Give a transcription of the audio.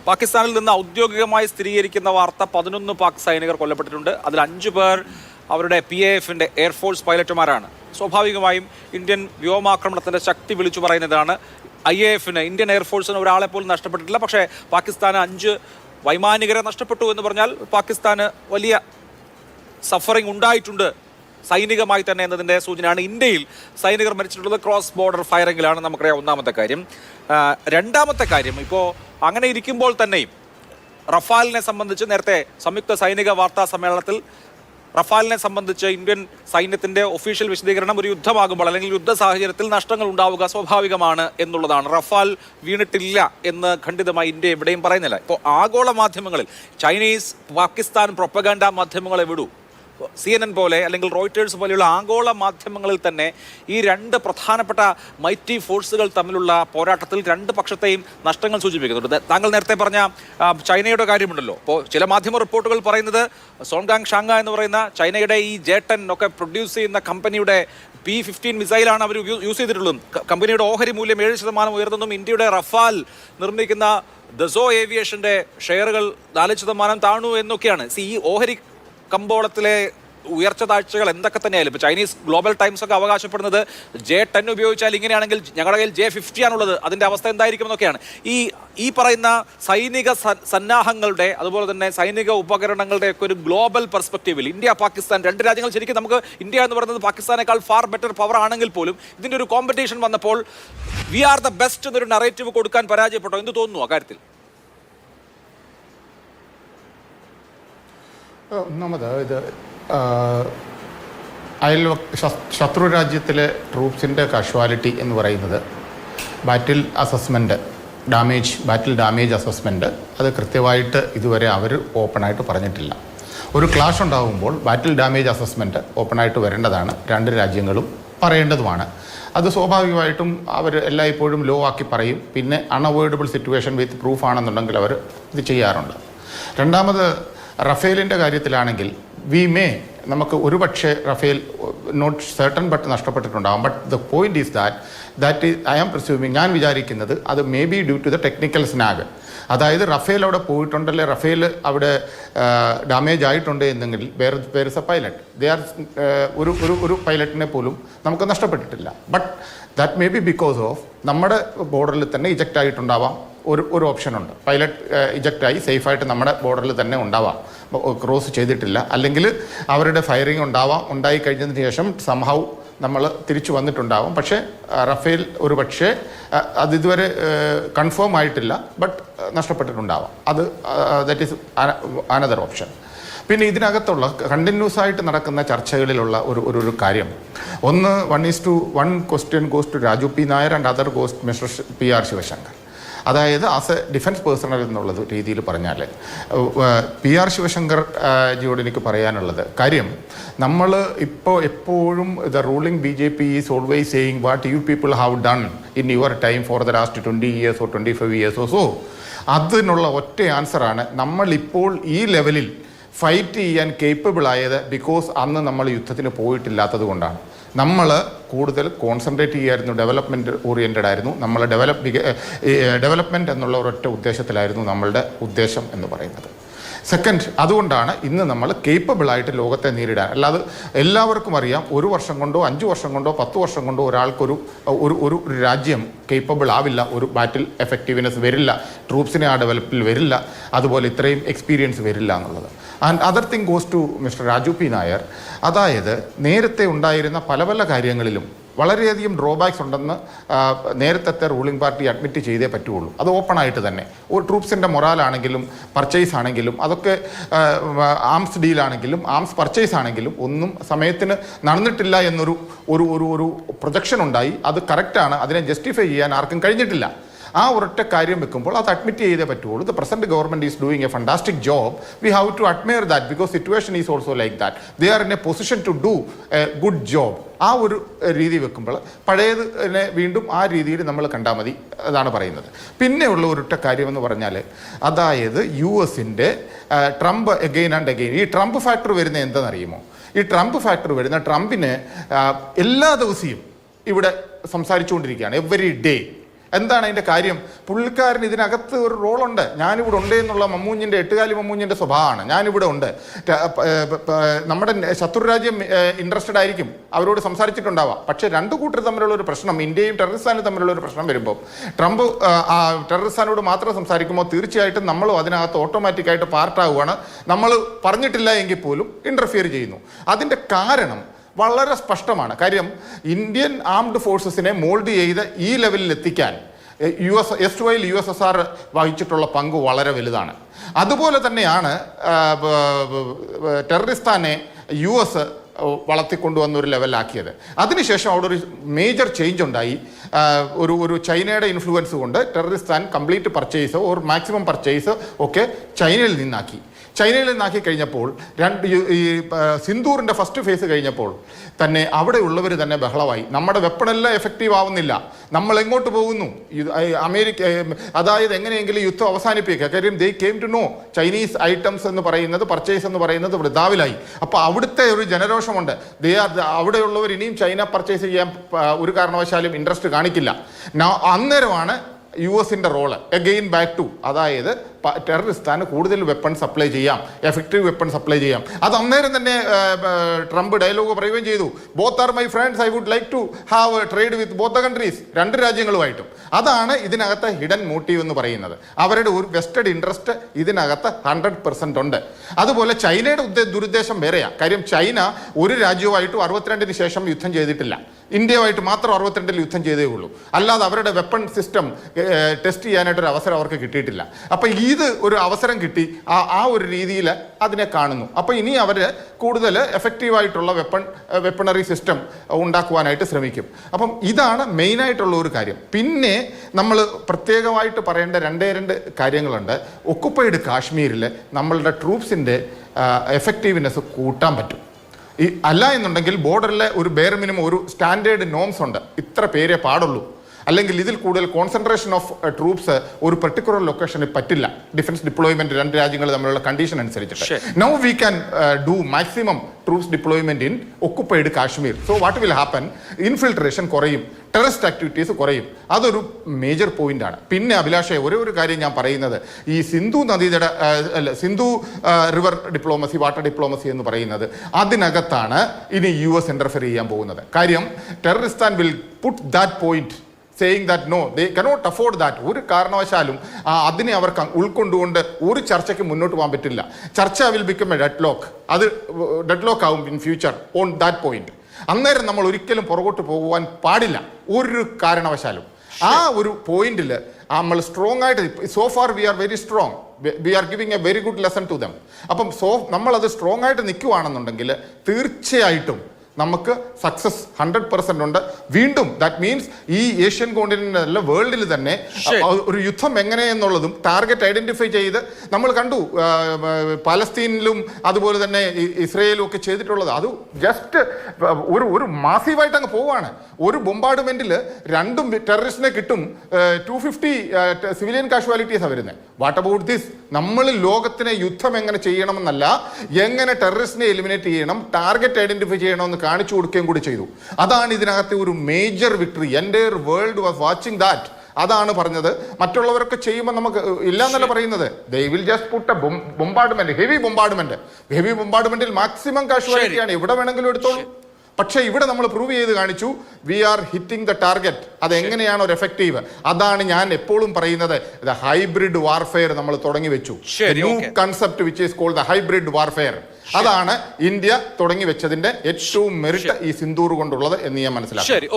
പാകിസ്ഥാനിൽ നിന്ന് ഔദ്യോഗികമായി സ്ഥിരീകരിക്കുന്ന വാർത്ത 11 പാക് സൈനികർ കൊല്ലപ്പെട്ടിട്ടുണ്ട്. അതിൽ 5 പേർ അവരുടെ PAF-ന്റെ എയർഫോഴ്സ് പൈലറ്റുമാരാണ്. സ്വാഭാവികമായും ഇന്ത്യൻ വ്യോമാക്രമണത്തിന്റെ ശക്തി വിളിച്ചു പറയുന്നതാണ്. IAF-ന് ഇന്ത്യൻ എയർഫോഴ്സിന് ഒരാളെ പോലും നഷ്ടപ്പെട്ടിട്ടില്ല. പക്ഷേ പാകിസ്ഥാന് 5 വൈമാനികരെ നഷ്ടപ്പെട്ടു എന്ന് പറഞ്ഞാൽ പാകിസ്ഥാന് വലിയ സഫറിംഗ് ഉണ്ടായിട്ടുണ്ട് സൈനികമായി തന്നെ എന്നതിൻ്റെ സൂചനയാണ്. ഇന്ത്യയിൽ സൈനികർ മരിച്ചിട്ടുള്ളത് ക്രോസ് ബോർഡർ ഫയറിങ്ങിലാണ്, നമുക്കറിയാം. ഒന്നാമത്തെ കാര്യം. രണ്ടാമത്തെ കാര്യം, ഇപ്പോൾ അങ്ങനെ ഇരിക്കുമ്പോൾ തന്നെയും റഫാലിനെ സംബന്ധിച്ച് നേരത്തെ സംയുക്ത സൈനിക വാർത്താ സമ്മേളനത്തിൽ റഫാലിനെ സംബന്ധിച്ച് ഇന്ത്യൻ സൈന്യത്തിൻ്റെ ഒഫീഷ്യൽ വിശദീകരണം ഒരു യുദ്ധമാകുമ്പോൾ അല്ലെങ്കിൽ യുദ്ധ സാഹചര്യത്തിൽ നഷ്ടങ്ങൾ ഉണ്ടാവുക സ്വാഭാവികമാണ് എന്നുള്ളതാണ്. റഫാൽ വീണിട്ടില്ല എന്ന് ഖണ്ഡിതമായി ഇന്ത്യ എവിടെയും പറയുന്നില്ല. ഇപ്പോൾ ആഗോള മാധ്യമങ്ങളിൽ ചൈനീസ് പാകിസ്ഥാൻ പ്രൊപ്പഗാൻഡ മാധ്യമങ്ങളെ വിടൂ, CNN പോലെ അല്ലെങ്കിൽ റോയിട്ടേഴ്സ് പോലെയുള്ള ആഗോള മാധ്യമങ്ങളിൽ തന്നെ ഈ 2 പ്രധാനപ്പെട്ട മൈറ്റി ഫോഴ്സുകൾ തമ്മിലുള്ള പോരാട്ടത്തിൽ 2 പക്ഷത്തെയും നഷ്ടങ്ങൾ സൂചിപ്പിക്കുന്നുണ്ട്. താങ്കൾ നേരത്തെ പറഞ്ഞ ചൈനയുടെ കാര്യമുണ്ടല്ലോ. അപ്പോൾ ചില മാധ്യമ റിപ്പോർട്ടുകൾ പറയുന്നത് സോൺഗാങ് ഷാങ്ക എന്ന് പറയുന്ന ചൈനയുടെ ഈ J-10 ഒക്കെ പ്രൊഡ്യൂസ് ചെയ്യുന്ന കമ്പനിയുടെ P-15 മിസൈലാണ് അവർ യൂസ് ചെയ്തിട്ടുള്ളതും. കമ്പനിയുടെ ഓഹരി മൂല്യം 7% ഉയർന്നെന്നും ഇന്ത്യയുടെ റഫാൽ നിർമ്മിക്കുന്ന ദസോ ഏവിയേഷൻ്റെ ഷെയറുകൾ 4% താണു എന്നൊക്കെയാണ്. ഈ ഓഹരി കമ്പോളത്തിലെ ഉയർച്ച താഴ്ചകൾ എന്തൊക്കെ തന്നെയായാലും ഇപ്പോൾ ചൈനീസ് ഗ്ലോബൽ ടൈംസ് ഒക്കെ അവകാശപ്പെടുന്നത് J-10 ഉപയോഗിച്ചാൽ ഇങ്ങനെയാണെങ്കിൽ ഞങ്ങളുടെ കയ്യിൽ J-50 ആണുള്ളത്, അതിൻ്റെ അവസ്ഥ എന്തായിരിക്കും എന്നൊക്കെയാണ്. ഈ പറയുന്ന സൈനിക സന്നാഹങ്ങളുടെ അതുപോലെ തന്നെ സൈനിക ഉപകരണങ്ങളുടെ ഒക്കെ ഒരു ഗ്ലോബൽ പെർസ്പെക്റ്റീവിൽ ഇന്ത്യ പാകിസ്ഥാൻ 2 രാജ്യങ്ങൾ ശരിക്കും നമുക്ക് ഇന്ത്യ എന്ന് പറയുന്നത് പാകിസ്ഥാനേക്കാൾ ഫാർ ബെറ്റർ പവർ ആണെങ്കിൽ പോലും ഇതിൻ്റെ ഒരു കോമ്പറ്റീഷൻ വന്നപ്പോൾ വി ആർ ദ ബെസ്റ്റ് എന്നൊരു നറേറ്റീവ് കൊടുക്കാൻ പരാജയപ്പെട്ടോ? എന്ത് തോന്നുന്നു അക്കാര്യത്തിൽ? ഒന്നാമത് ഇത് ശത്രു രാജ്യത്തിലെ ട്രൂപ്സിൻ്റെ കാഷ്വാലിറ്റി എന്ന് പറയുന്നത് ബാറ്റിൽ ഡാമേജ് അസസ്മെൻറ്റ് അത് കൃത്യമായിട്ട് ഇതുവരെ അവർ ഓപ്പണായിട്ട് പറഞ്ഞിട്ടില്ല. ഒരു ക്ലാഷ് ഉണ്ടാകുമ്പോൾ ബാറ്റിൽ ഡാമേജ് അസസ്മെൻറ്റ് ഓപ്പണായിട്ട് വരേണ്ടതാണ്, 2 രാജ്യങ്ങളും പറയേണ്ടതുമാണ്. അത് സ്വാഭാവികമായിട്ടും അവർ എല്ലായ്പ്പോഴും ലോ ആക്കി പറയും. പിന്നെ അൺഅവോയ്ഡബിൾ സിറ്റുവേഷൻ വിത്ത് പ്രൂഫ് ആണെന്നുണ്ടെങ്കിൽ അവർ ഇത് ചെയ്യാറുണ്ട്. രണ്ടാമത് റഫേലിൻ്റെ കാര്യത്തിലാണെങ്കിൽ നമുക്ക് ഒരുപക്ഷെ റഫേൽ നോട്ട് സർട്ടൺ ബട്ട് നഷ്ടപ്പെട്ടിട്ടുണ്ടാകും. But the point is that I am presuming, ഞാൻ വിചാരിക്കുന്നത് അത് may be due to the technical snag. അതായത് റഫേൽ അവിടെ പോയിട്ടുണ്ടല്ലേ, റഫേൽ അവിടെ ഡാമേജ് ആയിട്ടുണ്ട് എന്നെങ്കിൽ where is a pilot, they are ഒരു പൈലറ്റിനെ പോലും നമുക്ക് നഷ്ടപ്പെട്ടിട്ടില്ല. But that may be because of നമ്മുടെ ബോർഡറിൽ തന്നെ ഇജക്റ്റ് ആയിട്ടുണ്ടാവാം. ഒരു ഓപ്ഷനുണ്ട്, പൈലറ്റ് ഇജക്റ്റായി സേഫായിട്ട് നമ്മുടെ ബോർഡറിൽ തന്നെ ഉണ്ടാവാം, ക്രോസ് ചെയ്തിട്ടില്ല. അല്ലെങ്കിൽ അവരുടെ ഫയറിംഗ് ഉണ്ടായി കഴിഞ്ഞതിന് ശേഷം സംഹൗ നമ്മൾ തിരിച്ചു വന്നിട്ടുണ്ടാവും. പക്ഷേ റഫേൽ ഒരു പക്ഷേ അതിതുവരെ കൺഫേം ആയിട്ടില്ല, ബട്ട് നഷ്ടപ്പെട്ടിട്ടുണ്ടാവാം. That is another option. പിന്നെ ഇതിനകത്തുള്ള കണ്ടിന്യൂസ് ആയിട്ട് നടക്കുന്ന ചർച്ചകളിലുള്ള ഒരു കാര്യം, 1:1 question goes to Raju P Nair and other goes mister PR Sivasankar. അതായത് ആസ് എ ഡിഫൻസ് പേഴ്സണൽ എന്നുള്ളത് രീതിയിൽ പറഞ്ഞാൽ PR ശിവശങ്കർ ജിയോട് എനിക്ക് പറയാനുള്ളത് കാര്യം, നമ്മൾ ഇപ്പോൾ എപ്പോഴും the ruling BJP is always saying what you people have done in your time for the last 20 years or 25 years or so. അതിനുള്ള ഒറ്റ ആൻസറാണ്, നമ്മളിപ്പോൾ ഈ ലെവലിൽ ഫൈറ്റ് ചെയ്യാൻ കേപ്പബിൾ ആയത് ബിക്കോസ് അന്ന് നമ്മൾ യുദ്ധത്തിന് പോയിട്ടില്ലാത്തത് കൊണ്ടാണ്. നമ്മൾ കൂടുതൽ കോൺസെൻട്രേറ്റ് ചെയ്യായിരുന്നു, ഡെവലപ്മെൻറ്റ് ഓറിയൻറ്റഡ് ആയിരുന്നു. നമ്മൾ ഡെവലപ്മെൻറ്റ് എന്നുള്ള ഒരൊറ്റ ഉദ്ദേശത്തിലായിരുന്നു നമ്മളുടെ ഉദ്ദേശം എന്ന് പറയുന്നത്. സെക്കൻഡ്, അതുകൊണ്ടാണ് ഇന്ന് നമ്മൾ കേപ്പബിളായിട്ട് ലോകത്തെ നേരിടാൻ. അല്ലാതെ എല്ലാവർക്കും അറിയാം, 1 വർഷം കൊണ്ടോ 5 വർഷം കൊണ്ടോ 10 വർഷം കൊണ്ടോ ഒരു രാജ്യം കേപ്പബിൾ ആവില്ല, ഒരു ബാറ്റിൽ എഫക്റ്റീവ്നെസ് വരില്ല, ട്രൂപ്സിനെ ആ ഡെവലപ്പിൽ വരില്ല, അതുപോലെ ഇത്രയും എക്സ്പീരിയൻസ് വരില്ല എന്നുള്ളത്. And other thing goes to mister Raju P Nair. അതായത് നേരത്തെ ഉണ്ടായിരുന്ന പല കാര്യങ്ങളിലും വളരെയധികം ഡ്രോബാക്സ് ഉണ്ടെന്ന് നേരത്തെ റൂളിംഗ് പാർട്ടി അഡ്മിറ്റ് ചെയ്തേ പറ്റുള്ളൂ. അത് ഓപ്പണായിട്ട് തന്നെ, ഒരു ട്രൂപ്സിൻ്റെ മൊറാലാണെങ്കിലും പർച്ചേസ് ആണെങ്കിലും അതൊക്കെ ആംസ് ഡീലാണെങ്കിലും ആംസ് പർച്ചേസ് ആണെങ്കിലും ഒന്നും സമയത്തിന് നടന്നിട്ടില്ല എന്നൊരു പ്രൊജക്ഷൻ ഉണ്ടായി. അത് കറക്റ്റാണ്, അതിനെ ജസ്റ്റിഫൈ ചെയ്യാൻ ആർക്കും കഴിഞ്ഞിട്ടില്ല. ആ ഒരൊറ്റ കാര്യം വെക്കുമ്പോൾ അത് അഡ്മിറ്റ് ചെയ്തേ പറ്റുള്ളൂ. The present government is doing a fantastic job. We have to admire that because situation is also like that. They are in a position to do a good job. ആ ഒരു രീതി വെക്കുമ്പോൾ പഴയതിനെ വീണ്ടും ആ രീതിയിൽ നമ്മൾ കണ്ടാൽ മതി എന്നാണ് പറയുന്നത്. പിന്നെയുള്ള ഒരൊറ്റ കാര്യമെന്ന് പറഞ്ഞാൽ, അതായത് US-ൻ്റെ ട്രംപ് എഗെയിൻ ആൻഡ് എഗെയിൻ, ഈ ട്രംപ് ഫാക്ടർ വരുന്നത് എന്താണെന്നറിയുമോ? ഈ ട്രംപ് ഫാക്ടർ വരുന്ന ട്രംപിന് എല്ലാ ദിവസവും ഇവിടെ സംസാരിച്ചുകൊണ്ടിരിക്കുകയാണ്, എവറി ഡേ. എന്താണ് അതിൻ്റെ കാര്യം? പുള്ളിക്കാരൻ ഇതിനകത്ത് ഒരു റോളുണ്ട്. ഞാനിവിടെ ഉണ്ട് എന്നുള്ള മമ്മൂഞ്ഞിൻ്റെ എട്ടുകാലി മമ്മൂഞ്ഞിൻ്റെ സ്വഭാവമാണ്. ഞാനിവിടെ ഉണ്ട്. നമ്മുടെ ശത്രുരാജ്യം ഇൻട്രസ്റ്റഡ് ആയിരിക്കും, അവരോട് സംസാരിച്ചിട്ടുണ്ടാവാം. പക്ഷേ രണ്ടു കൂട്ടർ തമ്മിലുള്ള ഒരു പ്രശ്നം, ഇന്ത്യയും ടെററിസ്ഥാനും തമ്മിലുള്ള ഒരു പ്രശ്നം വരുമ്പോൾ ട്രംപ് ടെററിസ്ഥാനോട് മാത്രം സംസാരിക്കുമ്പോൾ തീർച്ചയായിട്ടും നമ്മളും അതിനകത്ത് ഓട്ടോമാറ്റിക്കായിട്ട് പാർട്ടാവുകയാണ്. നമ്മൾ പറഞ്ഞിട്ടില്ല എങ്കിൽ പോലും ഇൻ്റർഫിയർ ചെയ്യുന്നു. അതിൻ്റെ കാരണം വളരെ സ്പഷ്ടമാണ്. കാര്യം ഇന്ത്യൻ ആംഡ് ഫോഴ്സസിനെ മോൾഡ് ചെയ്ത് ഈ ലെവലിൽ എത്തിക്കാൻ USSR വഹിച്ചിട്ടുള്ള പങ്ക് വളരെ വലുതാണ്. അതുപോലെ തന്നെയാണ് ടെററിസ്ഥാനെ US വളർത്തിക്കൊണ്ടുവന്ന ഒരു ലെവലാക്കിയത്. അതിനുശേഷം അവിടെ ഒരു മേജർ ചേഞ്ച് ഉണ്ടായി. ഒരു ചൈനയുടെ ഇൻഫ്ലുവൻസ് കൊണ്ട് Terroristan complete purchase or maximum purchase ഒക്കെ ചൈനയിൽ നിന്നാക്കി കഴിഞ്ഞപ്പോൾ സിന്ദൂറിൻ്റെ ഫസ്റ്റ് ഫേസ് കഴിഞ്ഞപ്പോൾ തന്നെ അവിടെ ഉള്ളവർ തന്നെ ബഹളമായി. നമ്മുടെ വെപ്പണെല്ലാം എഫക്റ്റീവ് ആവുന്നില്ല, നമ്മൾ എങ്ങോട്ട് പോകുന്നു? അമേരിക്ക അതായത് എങ്ങനെയെങ്കിലും യുദ്ധം അവസാനിപ്പിക്കുക. കാര്യം they came to know Chinese items എന്ന് പറയുന്നത്, പർച്ചേസ് എന്ന് പറയുന്നത് വൃഥാവിലായി. അപ്പോൾ അവിടുത്തെ ഒരു ജനരോഷമുണ്ട്. അവിടെയുള്ളവർ ഇനിയും ചൈന പർച്ചേസ് ചെയ്യാൻ ഒരു കാരണവശാലും ഇൻട്രസ്റ്റ് കാണിക്കില്ല. അന്നേരമാണ് US-ന്റെ റോള് അഗെയിൻ ബാക്ക് ടു, അതായത് ടെററിസ്ഥാന് കൂടുതൽ വെപ്പൺ സപ്ലൈ ചെയ്യാം, എഫക്റ്റീവ് വെപ്പൺ സപ്ലൈ ചെയ്യാം. അത് അന്നേരം തന്നെ ട്രംപ് ഡയലോഗ് പറയുകയും ചെയ്തു. Both are my friends, I would like to have trade with both the countries, രണ്ട് രാജ്യങ്ങളുമായിട്ടും. അതാണ് ഇതിനകത്ത് ഹിഡൻ മോട്ടീവ് എന്ന് പറയുന്നത്. അവരുടെ ഒരു വെസ്റ്റഡ് ഇൻട്രസ്റ്റ് ഇതിനകത്ത് 100% ഉണ്ട്. അതുപോലെ ചൈനയുടെ ദുരുദ്ദേശം വേറെയാണ്. കാര്യം ചൈന ഒരു രാജ്യവുമായിട്ടും 62-ന് ശേഷം യുദ്ധം ചെയ്തിട്ടില്ല. ഇന്ത്യയുമായിട്ട് മാത്രം 62-ൽ യുദ്ധം ചെയ്തേ ഉള്ളൂ. അല്ലാതെ അവരുടെ വെപ്പൺ സിസ്റ്റം ടെസ്റ്റ് ചെയ്യാനായിട്ടൊരു അവസരം അവർക്ക് കിട്ടിയിട്ടില്ല. അപ്പം ഇത് ഒരു അവസരം കിട്ടി, ആ ഒരു രീതിയിൽ അതിനെ കാണുന്നു. അപ്പോൾ ഇനി അവർ കൂടുതൽ എഫക്റ്റീവായിട്ടുള്ള വെപ്പണറി സിസ്റ്റം ഉണ്ടാക്കുവാനായിട്ട് ശ്രമിക്കും. അപ്പം ഇതാണ് മെയിനായിട്ടുള്ള ഒരു കാര്യം. പിന്നെ നമ്മൾ പ്രത്യേകമായിട്ട് പറയേണ്ട രണ്ട് കാര്യങ്ങളുണ്ട്. ഒക്കുപ്പൈഡ് കാശ്മീരിൽ നമ്മളുടെ ട്രൂപ്സിൻ്റെ എഫക്റ്റീവ്നെസ് കൂട്ടാൻ പറ്റും. അല്ല എന്നുണ്ടെങ്കിൽ ബോർഡറിലെ ഒരു ബെയർ മിനിമം ഒരു സ്റ്റാൻഡേർഡ് നോംസ് ഉണ്ട്, ഇത്ര പേരെ പാടുള്ളൂ. അല്ലെങ്കിൽ ഇതിൽ കൂടുതൽ കോൺസെൻട്രേഷൻ ഓഫ് ട്രൂപ്സ് ഒരു പെർട്ടിക്കുലർ ലൊക്കേഷനിൽ പറ്റില്ല. ഡിഫൻസ് ഡിപ്ലോയ്മെന്റ് രണ്ട് രാജ്യങ്ങൾ തമ്മിലുള്ള കണ്ടീഷൻ അനുസരിച്ചിട്ട്. Now we can do maximum troops deployment in occupied Kashmir. So what will happen? Infiltration കുറയും, ടെററിസ്റ്റ് ആക്ടിവിറ്റീസ് കുറയും. അതൊരു മേജർ പോയിന്റാണ്. പിന്നെ അഭിലാഷേ, ഒരു കാര്യം ഞാൻ പറയുന്നത്, ഈ Sindhu river diplomacy, water diplomacy എന്ന് പറയുന്നത്, അതിനകത്താണ് ഇനി US ഇന്റർഫിയർ ചെയ്യാൻ പോകുന്നത്. കാര്യം Terroristan will put that point saying that no, they cannot afford that. ഒരു കാരണവശാലും അതിനെ അവർക്ക് ഉൾക്കൊണ്ടുകൊണ്ട് ഒരു ചർച്ചയ്ക്ക് മുന്നോട്ട് പോകാൻ പറ്റില്ല. ചർച്ച വിൽ ബിക്കം എ ഡെഡ്ലോക്ക്. അത് ഡെഡ്ലോക്ക് ആവും in future on that point. അന്നേരം നമ്മൾ ഒരിക്കലും പുറകോട്ട് പോകുവാൻ പാടില്ല ഒരു കാരണവശാലും. ആ ഒരു പോയിന്റിൽ നമ്മൾ സ്ട്രോങ് ആയിട്ട്, so far we are very strong, we are giving a very good lesson to them. അപ്പം നമ്മളത് സ്ട്രോങ് ആയിട്ട് നിൽക്കുവാണെന്നുണ്ടെങ്കിൽ തീർച്ചയായിട്ടും നമുക്ക് സക്സസ് 100% ഉണ്ട്. വീണ്ടും ദാറ്റ് മീൻസ് ഈ ഏഷ്യൻ കോണ്ടിനെന്റിൽ വേൾഡിൽ തന്നെ ഒരു യുദ്ധം എങ്ങനെയെന്നുള്ളതും ടാർഗറ്റ് ഐഡന്റിഫൈ ചെയ്ത് നമ്മൾ കണ്ടു. പാലസ്തീനിലും അതുപോലെ തന്നെ ഇസ്രയേലും ഒക്കെ ചെയ്തിട്ടുള്ളത് അത് ജസ്റ്റ് ഒരു മാസീവായിട്ട് അങ്ങ് പോവാണ്. ഒരു ബോംബാർഡ്മെന്റിൽ രണ്ടും ടെററിസ്റ്റിനെ കിട്ടും, 250 സിവിലിയൻ കാഷ്വാലിറ്റീസാണ് വരുന്നത്. What about this? നമ്മൾ ലോകത്തിനെ യുദ്ധം എങ്ങനെ ചെയ്യണമെന്നല്ല, എങ്ങനെ ടെററിസ്റ്റിനെ എലിമിനേറ്റ് ചെയ്യണം, ടാർഗറ്റ് ഐഡന്റിഫൈ ചെയ്യണമെന്ന് കാണിച്ചു കൊടുക്കുകയും കൂടി ചെയ്തു. അതാണ് ഇതിനകത്തെ ഒരു major victory. Entire world was watching that. അതാണ് പറഞ്ഞത്. മറ്റുള്ളവരൊക്കെ ചെയ്യുമ്പോൾ നമുക്ക് ഇല്ല എന്നല്ല പറയുന്നത്. They will just put a bombardment, heavy ബോംബാർഡ്മെന്റിൽ മാക്സിമം കാഷ്വാലിറ്റിയാണ്. എവിടെ വേണമെങ്കിലും എടുത്തോളൂ. പക്ഷേ ഇവിടെ നമ്മൾ പ്രൂവ് ചെയ്ത് കാണിച്ചു, we are hitting the target. അതെങ്ങനെയാണ് ഒരു എഫക്റ്റീവ്? അതാണ് ഞാൻ എപ്പോഴും പറയുന്നത്, ഹൈബ്രിഡ് വാർഫെയർ നമ്മൾ തുടങ്ങി വെച്ചു. New concept which is called the hybrid warfare. അതാണ് ഇന്ത്യ തുടങ്ങി വെച്ചതിന്റെ ഏറ്റവും മെറിറ്റ് ഈ സിന്ദൂർ കൊണ്ടുള്ളത് എന്ന് ഞാൻ മനസ്സിലാക്കി.